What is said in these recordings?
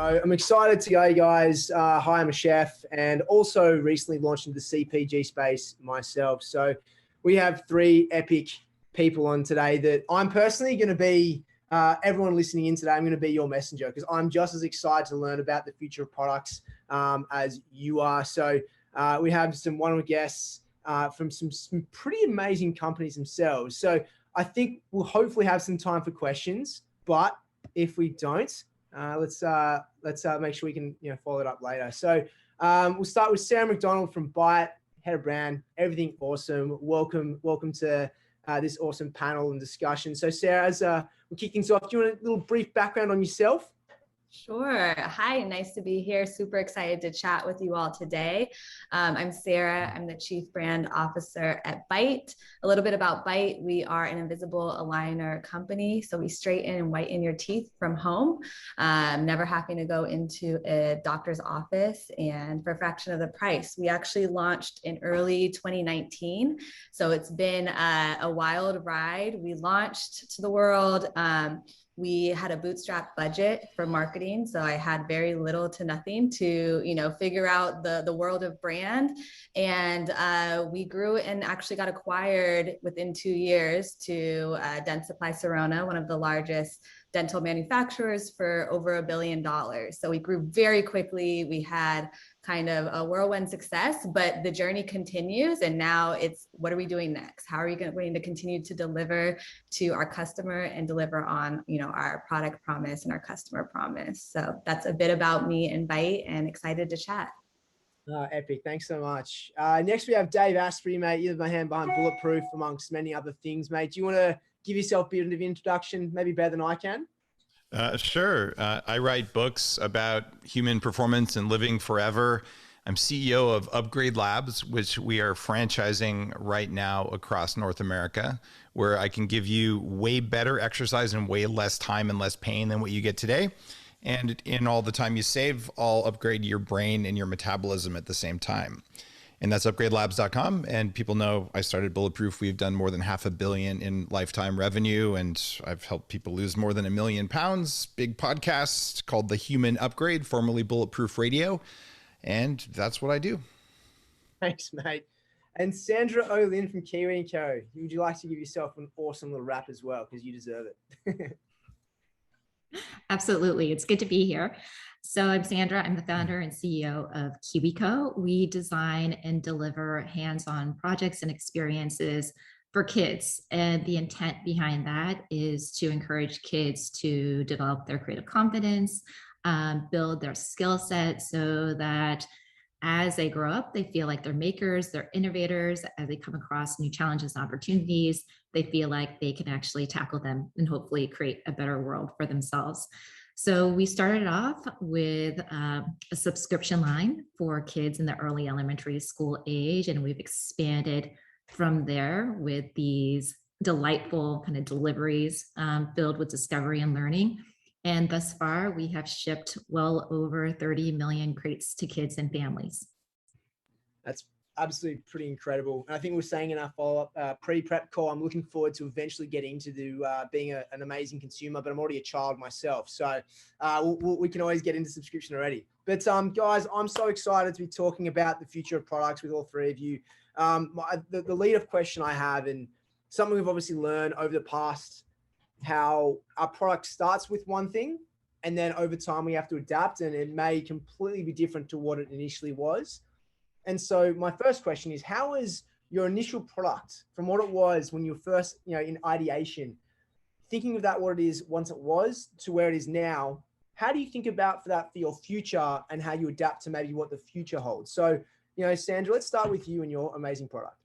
I'm excited to go, guys. Hi, I'm a chef and also recently launched into the CPG space myself. So we have three epic people on today that I'm personally going to be, everyone listening in today, I'm going to be your messenger because I'm just as excited to learn about the future of products as you are. So we have some one-on-one guests from some pretty amazing companies themselves. So I think we'll hopefully have some time for questions, but if we don't, let's make sure we can follow it up later. So we'll start with Sarah McDonald from Byte, head of brand. Everything awesome. Welcome to this awesome panel and discussion. So Sarah, as we kick things off, do you want a little brief background on yourself? Sure. Hi, nice to be here. Super excited to chat with you all today. I'm Sarah. I'm the Chief Brand Officer at Byte. A little bit about Byte. We are an invisible aligner company. So we straighten and whiten your teeth from home, never having to go into a doctor's office and for a fraction of the price. We actually launched in early 2019. So it's been a wild ride. We launched to the world. We had a bootstrap budget for marketing. So I had very little to nothing to, figure out the world of brand. And we grew and actually got acquired within 2 years to Dentsply Sirona, one of the largest dental manufacturers, for over $1 billion. So we grew very quickly. We had kind of a whirlwind success, but the journey continues. And now it's, what are we doing next? How are we going to continue to deliver to our customer and deliver on, our product promise and our customer promise? So that's a bit about me and Byte, and excited to chat. Epic. Thanks so much. Next, we have Dave Asprey, mate. You're the man behind Bulletproof, amongst many other things, mate. Do you want to give yourself a bit of an introduction, maybe better than I can? Sure. I write books about human performance and living forever. I'm CEO of Upgrade Labs, which we are franchising right now across North America, where I can give you way better exercise in way less time and less pain than what you get today. And in all the time you save, I'll upgrade your brain and your metabolism at the same time. And that's upgradelabs.com. And people know I started Bulletproof. We've done more than $500 million in lifetime revenue, and I've helped people lose more than 1 million pounds. Big podcast called The Human Upgrade, formerly Bulletproof Radio. And that's what I do. Thanks, mate. And Sandra O'Lynn from Kiwi & Co. Would you like to give yourself an awesome little wrap as well? Because you deserve it. Absolutely. It's good to be here. So I'm Sandra. I'm the founder and CEO of KiwiCo. We design and deliver hands-on projects and experiences for kids. And the intent behind that is to encourage kids to develop their creative confidence, build their skill set so that as they grow up, they feel like they're makers, they're innovators. As they come across new challenges and opportunities, they feel like they can actually tackle them and hopefully create a better world for themselves. So we started off with a subscription line for kids in the early elementary school age, and we've expanded from there with these delightful kind of deliveries filled with discovery and learning. And thus far, we have shipped well over 30 million crates to kids and families. That's absolutely pretty incredible. And I think we were saying in our follow-up pre-prep call, I'm looking forward to eventually getting into being an amazing consumer, but I'm already a child myself. So we can always get into subscription already. But guys, I'm so excited to be talking about the future of products with all three of you. The lead-off question I have, and something we've obviously learned over the past, how our product starts with one thing, and then over time we have to adapt, and it may completely be different to what it initially was. And so my first question is, how is your initial product from what it was when you were first, in ideation, thinking of that, what it is once it was to where it is now? How do you think about for your future and how you adapt to maybe what the future holds? So, Sandra, let's start with you and your amazing product.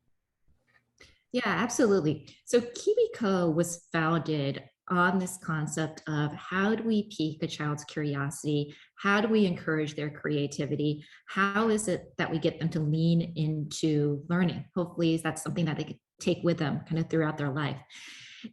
Yeah, absolutely. So KiwiCo was founded on this concept of how do we pique a child's curiosity? How do we encourage their creativity? How is it that we get them to lean into learning? Hopefully that's something that they could take with them kind of throughout their life.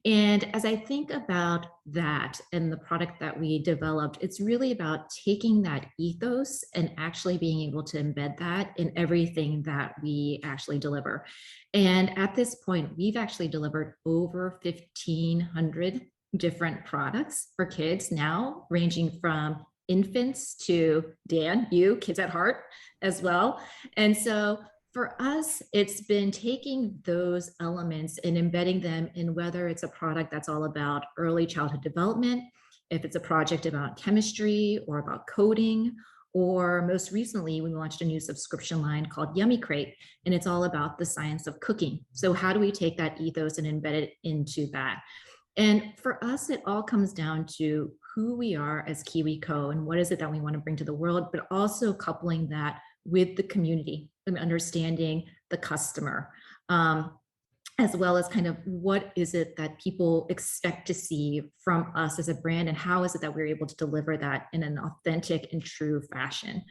And as I think about that and the product that we developed, it's really about taking that ethos and actually being able to embed that in everything that we actually deliver. And at this point, we've actually delivered over 1,500 different products for kids now, ranging from infants to Dan, you, kids at heart as well. And so for us, it's been taking those elements and embedding them in whether it's a product that's all about early childhood development, if it's a project about chemistry or about coding, or most recently, we launched a new subscription line called Yummy Crate, and it's all about the science of cooking. So how do we take that ethos and embed it into that? And for us, it all comes down to who we are as KiwiCo and what is it that we want to bring to the world, but also coupling that with the community and understanding the customer, as well as kind of what is it that people expect to see from us as a brand, and how is it that we're able to deliver that in an authentic and true fashion.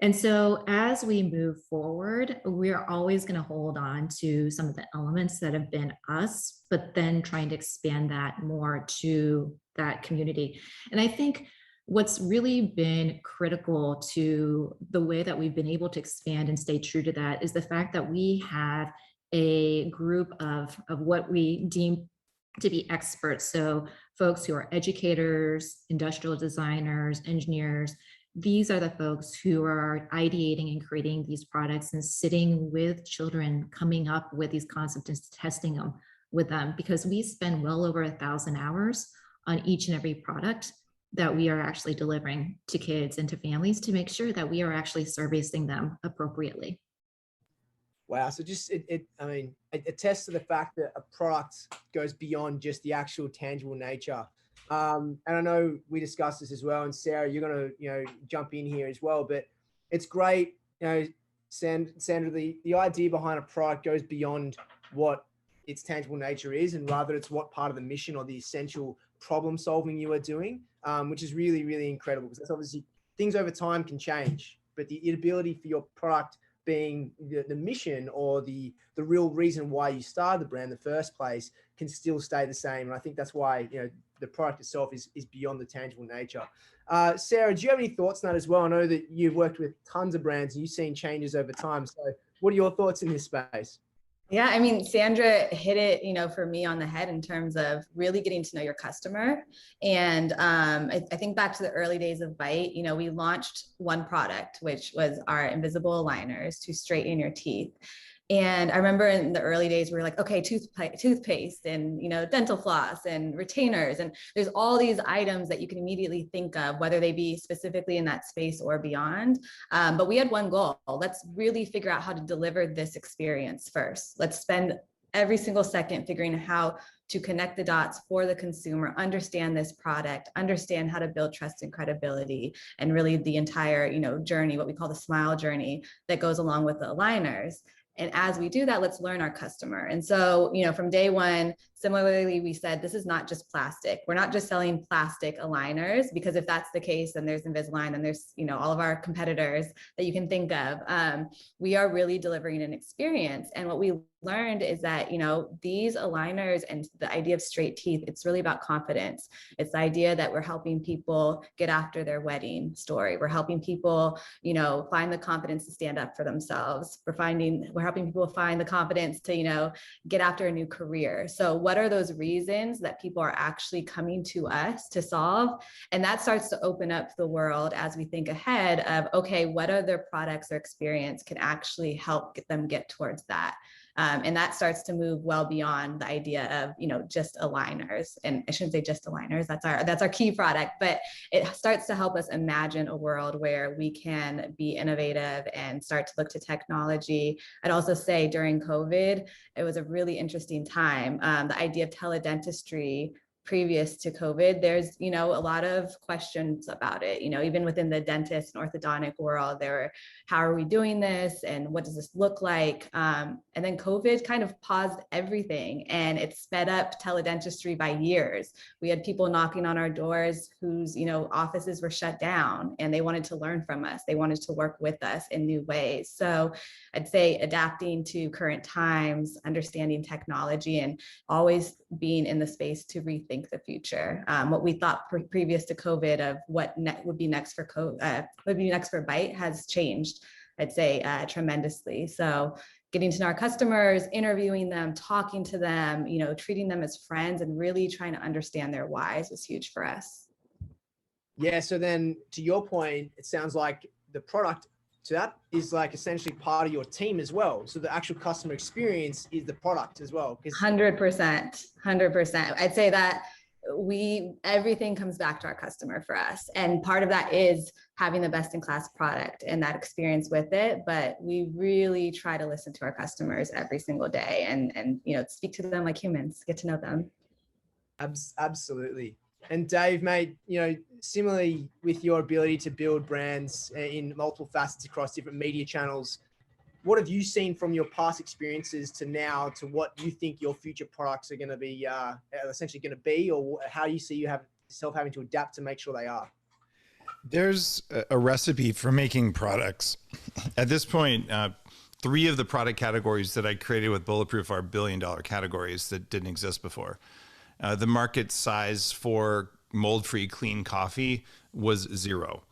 And so as we move forward, we're always going to hold on to some of the elements that have been us, but then trying to expand that more to that community. And I think what's really been critical to the way that we've been able to expand and stay true to that is the fact that we have a group of what we deem to be experts. So folks who are educators, industrial designers, engineers. These are the folks who are ideating and creating these products and sitting with children, coming up with these concepts and testing them with them, because we spend well over 1,000 hours on each and every product that we are actually delivering to kids and to families to make sure that we are actually servicing them appropriately. Wow. So just, it attests to the fact that a product goes beyond just the actual tangible nature. And I know we discussed this as well, and Sarah, you're going to, jump in here as well, but it's great. Sandra, the idea behind a product goes beyond what its tangible nature is, and rather it's what part of the mission or the essential problem solving you are doing, which is really, really incredible, because that's obviously things over time can change, but the ability for your product being the mission or the real reason why you started the brand in the first place can still stay the same. And I think that's why, the product itself is beyond the tangible nature. Sarah, do you have any thoughts on that as well? I know that you've worked with tons of brands and you've seen changes over time. So what are your thoughts in this space? Yeah, I mean, Sandra hit it, for me on the head in terms of really getting to know your customer. And I think back to the early days of Byte, we launched one product, which was our invisible aligners to straighten your teeth. And I remember in the early days, we were like, okay, toothpaste and, dental floss and retainers. And there's all these items that you can immediately think of, whether they be specifically in that space or beyond. But we had one goal. Let's really figure out how to deliver this experience first. Let's spend every single second figuring out how to connect the dots for the consumer, understand this product, understand how to build trust and credibility, and really the entire, journey, what we call the smile journey that goes along with the aligners. And as we do that, let's learn our customer. And so, from day one, similarly, we said, this is not just plastic. We're not just selling plastic aligners, because if that's the case, then there's Invisalign, and there's, all of our competitors that you can think of. We are really delivering an experience. And what we learned is that, these aligners and the idea of straight teeth, it's really about confidence. It's the idea that we're helping people get after their wedding story. We're helping people, find the confidence to stand up for themselves. We're helping people find the confidence to, get after a new career. So what are those reasons that people are actually coming to us to solve? And that starts to open up the world as we think ahead of, okay, what other products or experience can actually help get them get towards that? And that starts to move well beyond the idea of, just aligners. And I shouldn't say just aligners, that's our key product, but it starts to help us imagine a world where we can be innovative and start to look to technology. I'd also say during COVID, it was a really interesting time. The idea of teledentistry previous to COVID, there's, a lot of questions about it, even within the dentist and orthodontic world, how are we doing this? And what does this look like? And then COVID kind of paused everything, and it sped up teledentistry by years. We had people knocking on our doors whose, offices were shut down, and they wanted to learn from us. They wanted to work with us in new ways. So I'd say adapting to current times, understanding technology, and always being in the space to rethink the future. What we thought previous to COVID of what would be next for Byte has changed, I'd say, tremendously. So getting to know our customers, interviewing them, talking to them, treating them as friends, and really trying to understand their whys was huge for us. Yeah. So then to your point, it sounds like the product to that is like essentially part of your team as well. So the actual customer experience is the product as well. 100%, 100%. I'd say that everything comes back to our customer for us. And part of that is having the best in class product and that experience with it. But we really try to listen to our customers every single day and speak to them like humans, get to know them. Absolutely. And Dave, mate, similarly with your ability to build brands in multiple facets across different media channels, what have you seen from your past experiences to now to what you think your future products are going to be essentially going to be, or how do you see yourself having to adapt to make sure they are? There's a recipe for making products. At this point, 3 of the product categories that I created with Bulletproof are billion-dollar categories that didn't exist before. The market size for mold-free clean coffee was 0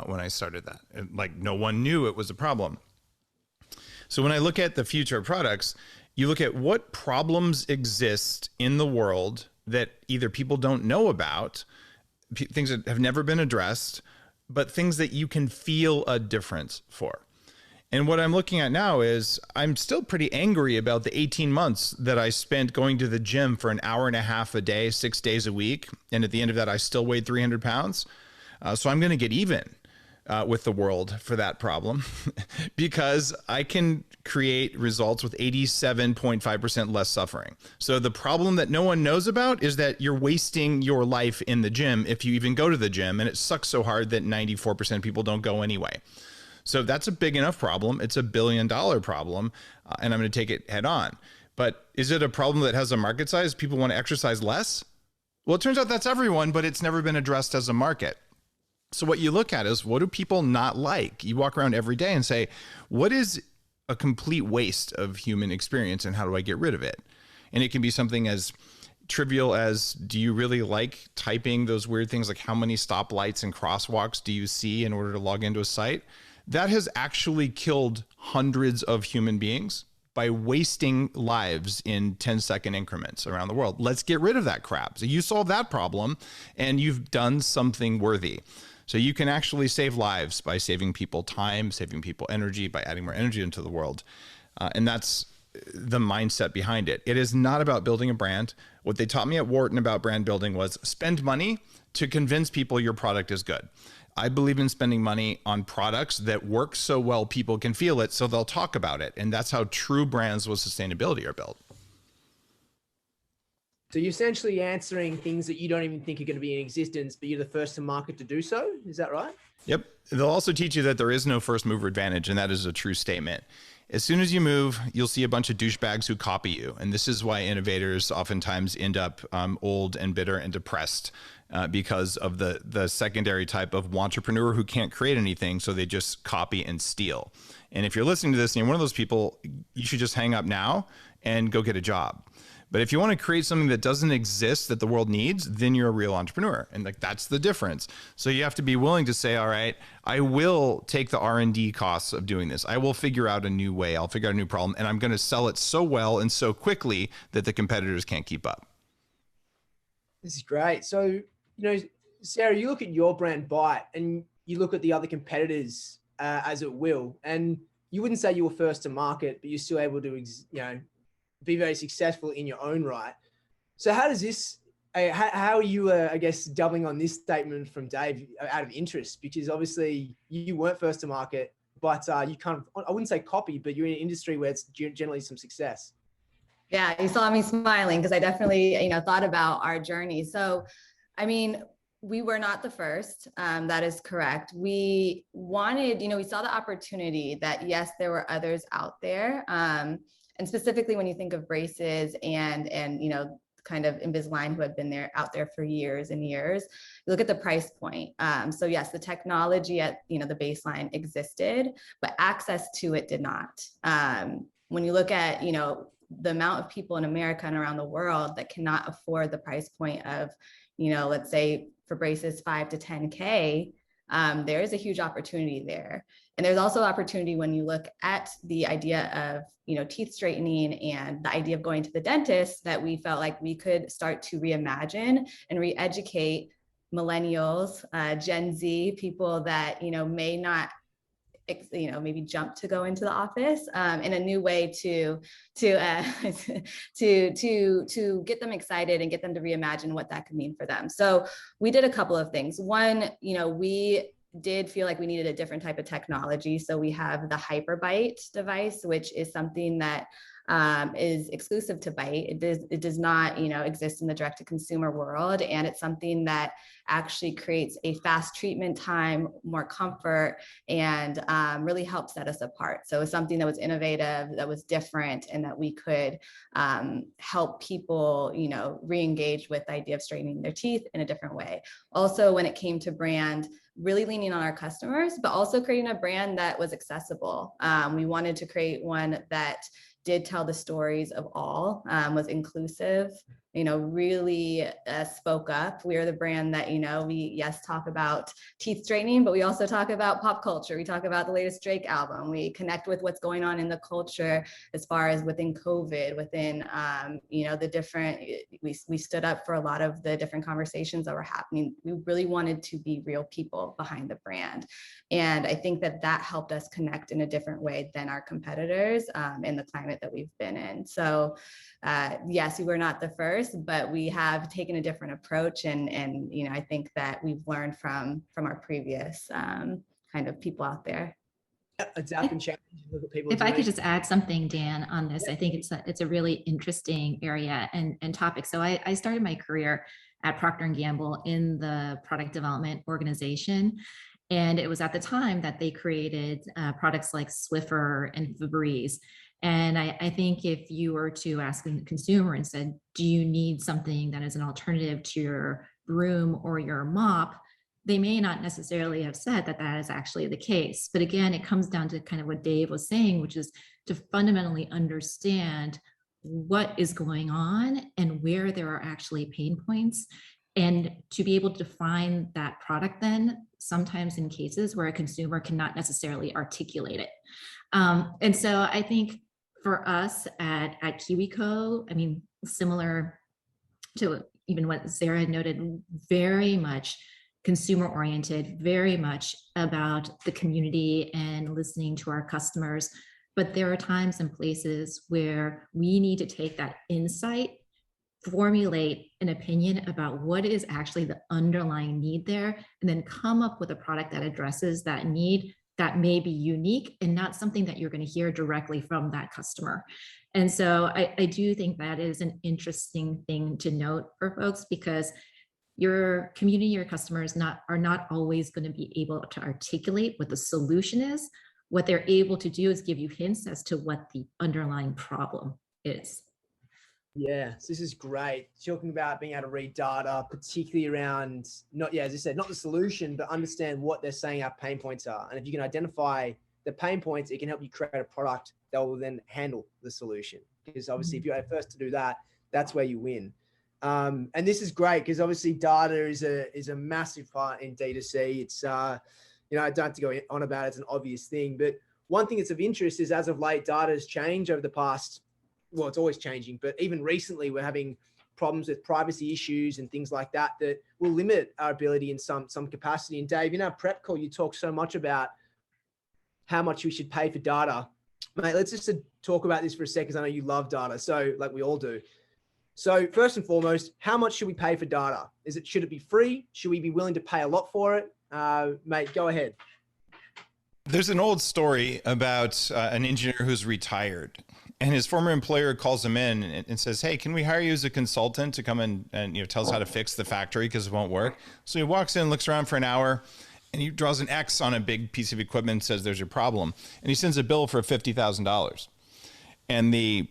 when I started that. Like, no one knew it was a problem. So when I look at the future products, you look at what problems exist in the world that either people don't know about, things that have never been addressed, but things that you can feel a difference for. And what I'm looking at now is I'm still pretty angry about the 18 months that I spent going to the gym for an hour and a half a day, 6 days a week. And at the end of that, I still weighed 300 pounds. So I'm going to get even with the world for that problem because I can create results with 87.5% less suffering. So the problem that no one knows about is that you're wasting your life in the gym if you even go to the gym, and it sucks so hard that 94% of people don't go anyway. So that's a big enough problem. It's $1 billion problem, and I'm going to take it head on. But is it a problem that has a market size? People want to exercise less? Well, it turns out that's everyone, but it's never been addressed as a market. So what you look at is, what do people not like? You walk around every day and say, what is a complete waste of human experience and how do I get rid of it? And it can be something as trivial as, do you really like typing those weird things like how many stoplights and crosswalks do you see in order to log into a site? That has actually killed hundreds of human beings by wasting lives in 10-second increments around the world. Let's get rid of that crap. So you solve that problem and you've done something worthy. So you can actually save lives by saving people time, saving people energy, by adding more energy into the world. And that's the mindset behind it. It is not about building a brand. What they taught me at Wharton about brand building was spend money to convince people your product is good. I believe in spending money on products that work so well people can feel it, so they'll talk about it. And that's how true brands with sustainability are built. So you're essentially answering things that you don't even think are going to be in existence, but you're the first to market to do so. Is that right? Yep. They'll also teach you that there is no first mover advantage, and that is a true statement. As soon as you move, you'll see a bunch of douchebags who copy you. And this is why innovators oftentimes end up old and bitter and depressed because of the secondary type of entrepreneur who can't create anything, so they just copy and steal. And if you're listening to this and you're one of those people, you should just hang up now and go get a job. But if you want to create something that doesn't exist that the world needs, then you're a real entrepreneur. And like, that's the difference. So you have to be willing to say, all right, I will take the R&D costs of doing this. I will figure out a new way. I'll figure out a new problem, and I'm going to sell it so well and so quickly that the competitors can't keep up. This is great. So, Sarah, you look at your brand Byte and you look at the other competitors as it will, and you wouldn't say you were first to market, but you're still able to, be very successful in your own right. So how does this, how are you, I guess, doubling on this statement from Dave out of interest? Because obviously you weren't first to market, but you kind of, I wouldn't say copy, but you're in an industry where it's generally some success. Yeah, you saw me smiling because I definitely, thought about our journey. So, we were not the first. That is correct. We wanted, we saw the opportunity that yes, there were others out there. And specifically when you think of braces and kind of Invisalign, who had been out there for years and years, you look at the price point. So yes, the technology at, the baseline existed, but access to it did not. When you look at, the amount of people in America and around the world that cannot afford the price point of, let's say for braces, 5 to 10K, there is a huge opportunity there. And there's also opportunity when you look at the idea of, teeth straightening and the idea of going to the dentist, that we felt like we could start to reimagine and re-educate millennials, Gen Z, people that, may not, maybe jump to go into the office, in a new way to to get them excited and get them to reimagine what that could mean for them. So we did a couple of things. One, we did feel like we needed a different type of technology. So we have the HyperBite device, which is something that is exclusive to Byte. It does not, exist in the direct to consumer world. And it's something that actually creates a fast treatment time, more comfort, and really helps set us apart. So it's something that was innovative, that was different, and that we could help people, re-engage with the idea of straightening their teeth in a different way. Also, when it came to brand, really leaning on our customers, but also creating a brand that was accessible. We wanted to create one that did tell the stories of all, was inclusive, really spoke up. We are the brand that, we, talk about teeth straightening, but we also talk about pop culture. We talk about the latest Drake album. We connect with what's going on in the culture as far as within COVID, within, the different, we stood up for a lot of the different conversations that were happening. We really wanted to be real people behind the brand. And I think that helped us connect in a different way than our competitors in the climate that we've been in. So yes, we were not the first, but we have taken a different approach. And I think that we've learned from our previous kind of people out there. Adapt and change. Look at people if doing. I could just add something, Dan, on this, I think it's a really interesting area and topic. So I started my career at Procter & Gamble in the product development organization. And it was at the time that they created products like Swiffer and Febreze. And I think if you were to ask a consumer and said, do you need something that is an alternative to your broom or your mop? They may not necessarily have said that is actually the case. But again, it comes down to kind of what Dave was saying, which is to fundamentally understand what is going on and where there are actually pain points, and to be able to define that product then, sometimes in cases where a consumer cannot necessarily articulate it. And so I think for us at KiwiCo, I mean, similar to even what Sarah noted, very much consumer oriented, very much about the community and listening to our customers. But there are times and places where we need to take that insight, formulate an opinion about what is actually the underlying need there, and then come up with a product that addresses that need that may be unique and not something that you're going to hear directly from that customer. And so I do think that is an interesting thing to note for folks, because your community, your customers are not always going to be able to articulate what the solution is. What they're able to do is give you hints as to what the underlying problem is. Yeah, so this is great. Talking about being able to read data, particularly around as I said, not the solution, but understand what they're saying our pain points are. And if you can identify the pain points, it can help you create a product that will then handle the solution. Because obviously, if you're first to do that, that's where you win. And this is great because obviously data is a massive part in D2C. It's I don't have to go on about it. It's an obvious thing, but one thing that's of interest is, as of late, data has changed over the past. Well, it's always changing, but even recently we're having problems with privacy issues and things like that will limit our ability in some capacity. And Dave, in our prep call, you talked so much about how much we should pay for data. Mate, let's just talk about this for a second, because I know you love data, so like we all do. So first and foremost, how much should we pay for data? Should it be free? Should we be willing to pay a lot for it? Mate, go ahead. There's an old story about an engineer who's retired, and his former employer calls him in and says, hey, can we hire you as a consultant to come and tell us how to fix the factory because it won't work? So he walks in, looks around for an hour, and he draws an X on a big piece of equipment and says, there's your problem. And he sends a bill for $50,000. And the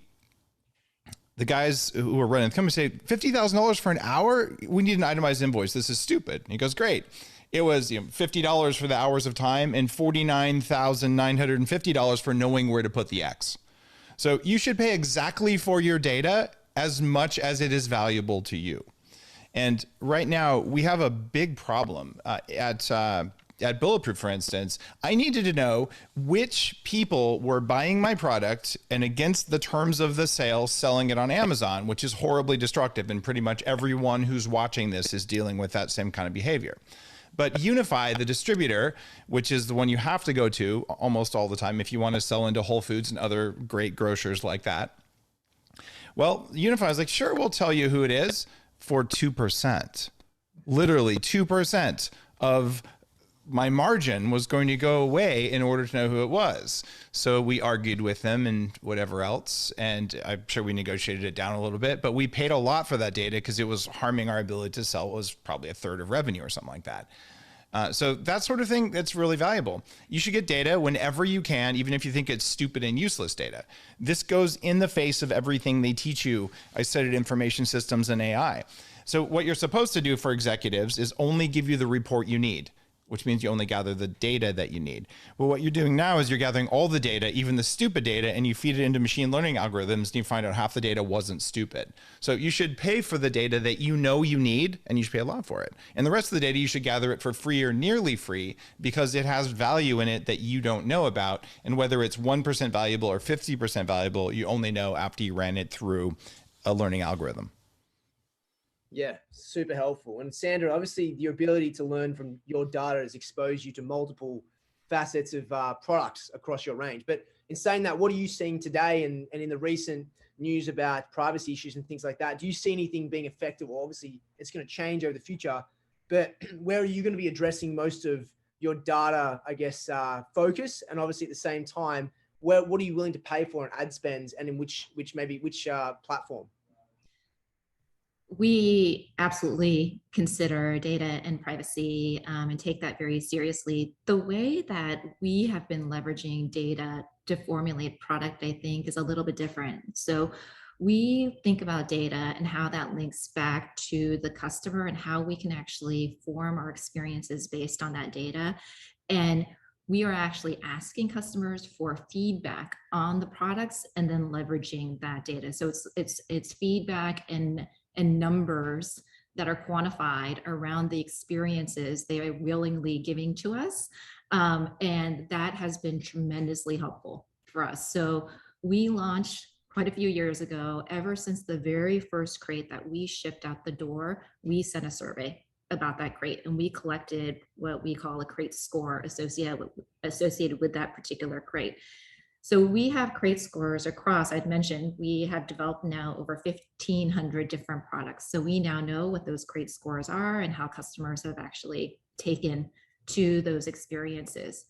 guys who are running the company say, $50,000 for an hour? We need an itemized invoice. This is stupid. And he goes, great. It was $50 for the hours of time and $49,950 for knowing where to put the X. So you should pay exactly for your data as much as it is valuable to you. And right now we have a big problem at at Bulletproof, for instance, I needed to know which people were buying my product and against the terms of the sale, selling it on Amazon, which is horribly destructive. And pretty much everyone who's watching this is dealing with that same kind of behavior. But Unify, the distributor, which is the one you have to go to almost all the time if you want to sell into Whole Foods and other great grocers like that. Well, Unify is like, sure, we'll tell you who it is for 2%. Literally 2% of my margin was going to go away in order to know who it was. So we argued with them and whatever else. And I'm sure we negotiated it down a little bit, but we paid a lot for that data because it was harming our ability to sell. It was probably a third of revenue or something like that. So that sort of thing, that's really valuable. You should get data whenever you can, even if you think it's stupid and useless data. This goes in the face of everything they teach you. I studied information systems and AI. So what you're supposed to do for executives is only give you the report you need, which means you only gather the data that you need. Well, what you're doing now is you're gathering all the data, even the stupid data, and you feed it into machine learning algorithms, and you find out half the data wasn't stupid. So you should pay for the data that you know you need, and you should pay a lot for it. And the rest of the data, you should gather it for free or nearly free because it has value in it that you don't know about. And whether it's 1% valuable or 50% valuable, you only know after you ran it through a learning algorithm. Yeah, super helpful. And Sandra, obviously your ability to learn from your data has exposed you to multiple facets of products across your range. But in saying that, what are you seeing today and in the recent news about privacy issues and things like that? Do you see anything being effective? Well, obviously it's going to change over the future, but where are you going to be addressing most of your data, I guess, focus? And obviously at the same time, what are you willing to pay for in ad spends and in which platform? We absolutely consider data and privacy and take that very seriously. The way that we have been leveraging data to formulate product, I think, is a little bit different. So we think about data and how that links back to the customer and how we can actually form our experiences based on that data. And we are actually asking customers for feedback on the products and then leveraging that data. So it's feedback and numbers that are quantified around the experiences they are willingly giving to us. And that has been tremendously helpful for us. So we launched quite a few years ago. Ever since the very first crate that we shipped out the door, we sent a survey about that crate, and we collected what we call a crate score associated with that particular crate. So we have crate scores across, I'd mentioned, we have developed now over 1,500 different products. So we now know what those crate scores are and how customers have actually taken to those experiences.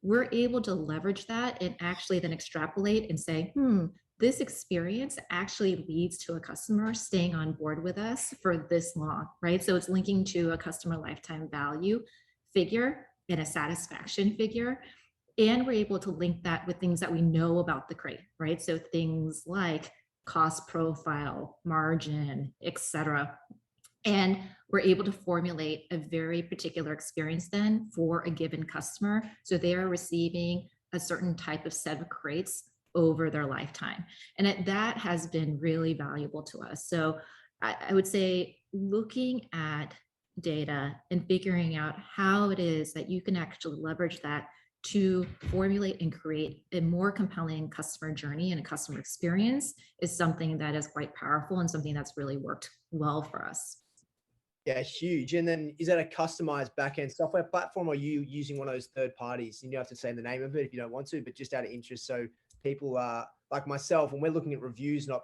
We're able to leverage that and actually then extrapolate and say, this experience actually leads to a customer staying on board with us for this long, right? So it's linking to a customer lifetime value figure and a satisfaction figure. And we're able to link that with things that we know about the crate, right? So things like cost profile, margin, et cetera. And we're able to formulate a very particular experience then for a given customer. So they are receiving a certain type of set of crates over their lifetime. And that has been really valuable to us. So I would say looking at data and figuring out how it is that you can actually leverage that to formulate and create a more compelling customer journey and a customer experience is something that is quite powerful and something that's really worked well for us. Yeah, huge. And then is that a customized backend software platform, or are you using one of those third parties? You don't have to say the name of it if you don't want to, but just out of interest. So people like myself, when we're looking at reviews and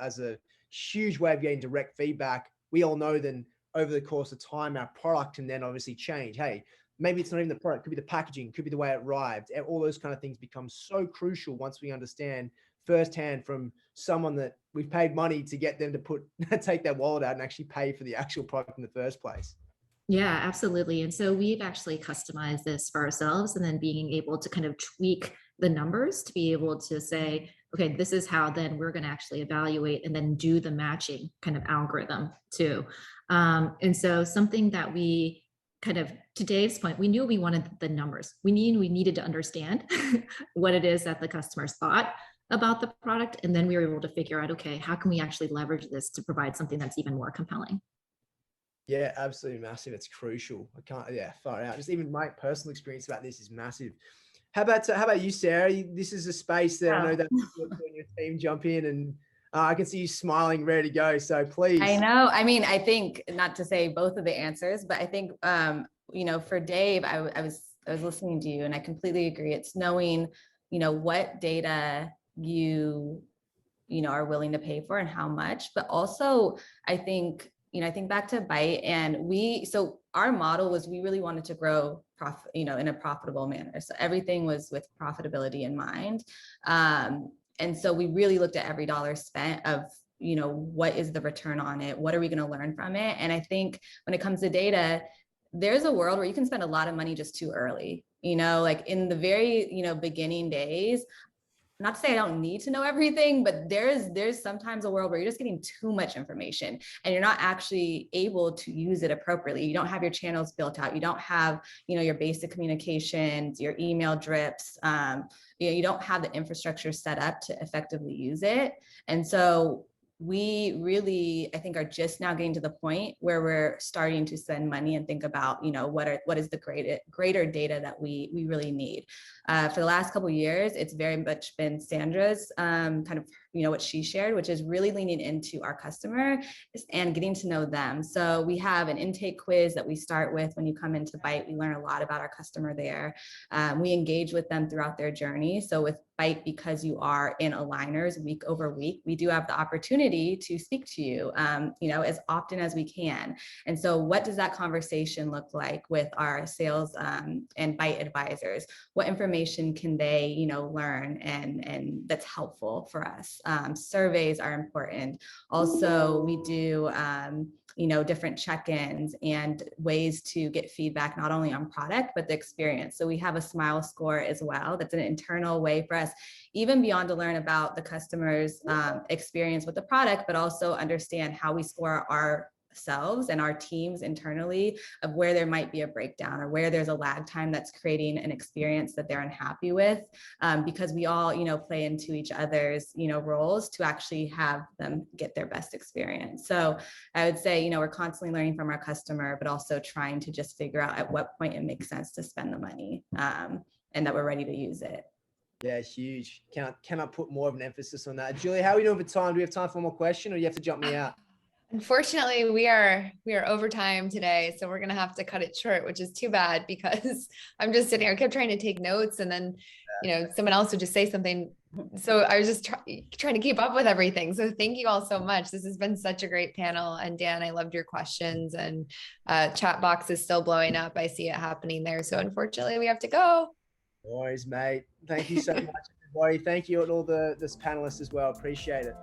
as a huge way of getting direct feedback, we all know then over the course of time, our product can then obviously change. Hey, maybe it's not even the product, it could be the packaging, could be the way it arrived. And all those kind of things become so crucial once we understand firsthand from someone that we've paid money to get them to take their wallet out and actually pay for the actual product in the first place. Yeah, absolutely. And so we've actually customized this for ourselves, and then being able to kind of tweak the numbers to be able to say, okay, this is how then we're going to actually evaluate and then do the matching kind of algorithm too. And so something that we kind of, to Dave's point, we knew we wanted the numbers. We needed to understand what it is that the customers thought about the product. And then we were able to figure out, okay, how can we actually leverage this to provide something that's even more compelling? Yeah, absolutely massive. It's crucial. I can't, yeah, far out. Just even my personal experience about this is massive. How about you, Sarah? This is a space that I know that you and your team jump in, and I can see you smiling, ready to go. So please. I know. I mean, I think, not to say both of the answers, but I think, for Dave, I was listening to you, and I completely agree. It's knowing, what data you are willing to pay for and how much, but also I think back to Byte, and so our model was, we really wanted to grow profit, in a profitable manner. So everything was with profitability in mind. And so we really looked at every dollar spent of, what is the return on it? What are we going to learn from it? And I think when it comes to data, there's a world where you can spend a lot of money just too early, like in the very, beginning days. Not to say I don't need to know everything, but there's sometimes a world where you're just getting too much information and you're not actually able to use it appropriately. You don't have your channels built out. You don't have, your basic communications, your email drips. You don't have the infrastructure set up to effectively use it. And so we really, I think, are just now getting to the point where we're starting to spend money and think about, what is the greater data that we really need. For the last couple of years, it's very much been Sandra's kind of, what she shared, which is really leaning into our customer and getting to know them. So we have an intake quiz that we start with when you come into Byte. We learn a lot about our customer there. We engage with them throughout their journey. So with Byte, because you are in aligners week over week, we do have the opportunity to speak to you, as often as we can. And so what does that conversation look like with our sales and Byte advisors? What information can they, learn and that's helpful for us? Surveys are important. Also, we do, different check-ins and ways to get feedback, not only on product, but the experience. So we have a smile score as well. That's an internal way for us, even beyond to learn about the customer's experience with the product, but also understand how we score ourselves and our teams internally, of where there might be a breakdown or where there's a lag time that's creating an experience that they're unhappy with, because we all, play into each other's, roles to actually have them get their best experience. So I would say, we're constantly learning from our customer, but also trying to just figure out at what point it makes sense to spend the money, and that we're ready to use it. Yeah, huge. Cannot put more of an emphasis on that. Julie, how are we doing for time? Do we have time for one more question, or do you have to jump me out? Unfortunately, we are over time today, so we're gonna have to cut it short, which is too bad, because I'm just sitting here. I kept trying to take notes, and then someone else would just say something. So I was just trying to keep up with everything. So thank you all so much. This has been such a great panel. And Dan, I loved your questions, and chat box is still blowing up. I see it happening there. So unfortunately, we have to go. No worries, mate. Thank you so much, everybody. Thank you and all the panelists as well. Appreciate it.